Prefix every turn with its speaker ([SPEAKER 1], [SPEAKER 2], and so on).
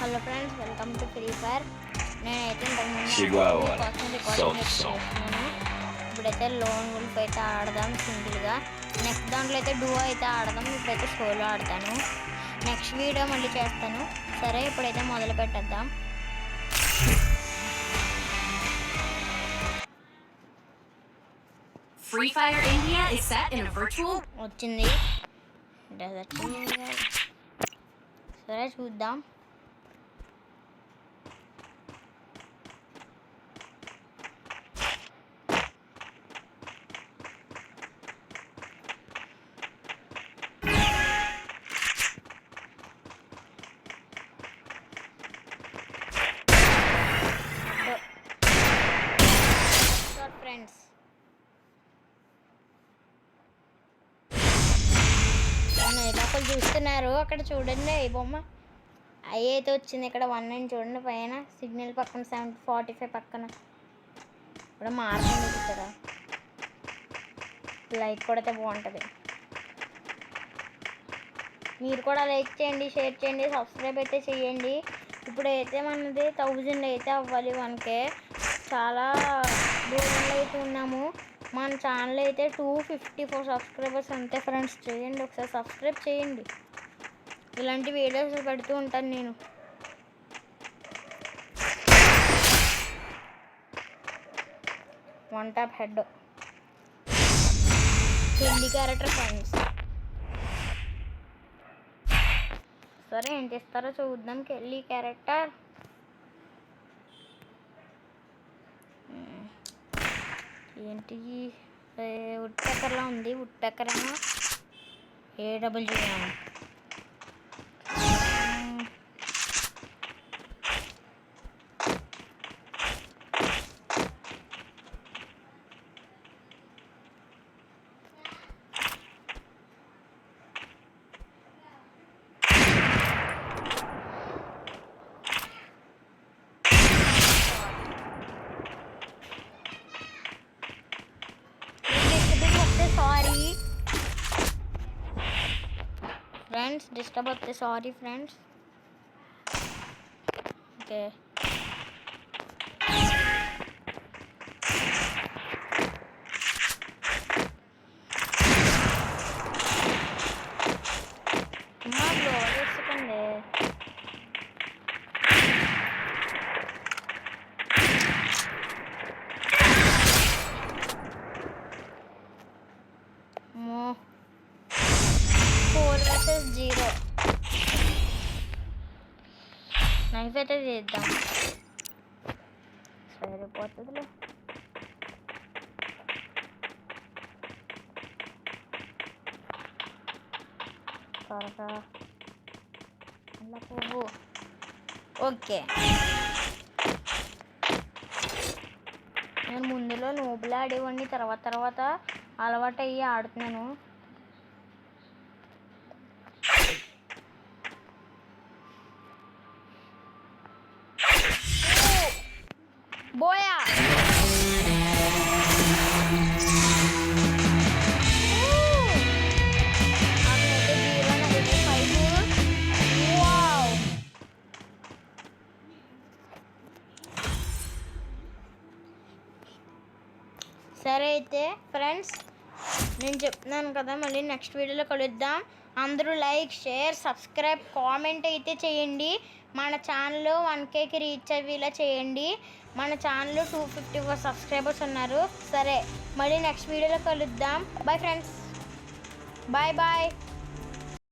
[SPEAKER 1] Hello friends, welcome to free fire. నేనైతే ఇప్పుడైతే loan wolf అయితే ఆడదాం సింగిల్గా. నెక్స్ట్ దాంట్లో అయితే డూ అయితే ఆడదాం. ఇప్పుడైతే సోలో ఆడతాను. నెక్స్ట్ వీడియో మళ్ళీ చేస్తాను. సరే, ఇప్పుడైతే మొదలు పెట్టేద్దాం.
[SPEAKER 2] Free Fire India is set in a virtual.
[SPEAKER 1] వచ్చింది. సరే, చూద్దాం. ఫ్రెండ్స్, ఒకరు చూస్తున్నారు అక్కడ, చూడండి. ఈ బొమ్మ ఐ అయితే వచ్చింది. ఇక్కడ 1 అని చూడండి పైన సిగ్నల్ పక్కన 745 పక్కన ఇప్పుడు మారుతుంది చూసారా. లైక్ కొడితే బాగుంటుంది. మీరు కూడా లైక్ చేయండి, షేర్ చేయండి, సబ్స్క్రైబ్ అయితే చేయండి. ఇప్పుడైతే మనది 1000 అయితే అవ్వాలి. 1K చాలా దూరంలో అయితే ఉన్నాము. మన ఛానల్ అయితే 254 సబ్స్క్రైబర్స్ అంతే ఫ్రెండ్స్. చేయండి, ఒకసారి సబ్స్క్రైబ్ చేయండి. ఇలాంటి వీడియోస్ పెడుతూ ఉంటాను నేను. One top head Hindi character friends. సరే, ఏం చేస్తారో చూద్దాం. కెల్లీ క్యారెక్టర్ ఏంటి, వుడ్ పెక్కర్లా ఉంది. వుడ్ పెక్కర్ ఏమో AWG. సారీ ఫ్రెండ్స్, డిస్టర్బ్ అవుతే సారీ ఫ్రెండ్స్. ఓకే, అమ్మా గ్లోర్ వేసుకోండి. అమ్మో, 4 vs 0. నైఫ్ అయితే చేద్దాం, సరిపోతుందిలే. త్వరగా అలా పువ్వు. ఓకే, నేను ముందులో నోబులు ఆడేవాడిని. తర్వాత అలవాటు అయ్యి ఆడుతున్నాను. బోయా, సరే అయితే ఫ్రెండ్స్, నేను చెప్తున్నాను కదా, మళ్ళీ నెక్స్ట్ వీడియోలో కలుద్దాం. అందరూ లైక్, షేర్, సబ్స్క్రైబ్, కామెంట్ అయితే చేయండి. మన ఛానల్ 1Kకి రీచ్ అయ్యేలా చేయండి. మన ఛానల్ 254 సబ్స్క్రైబర్స్ ఉన్నారు. సరే, మళ్ళీ నెక్స్ట్ వీడియోలో కలుద్దాం. Bye friends, bye bye.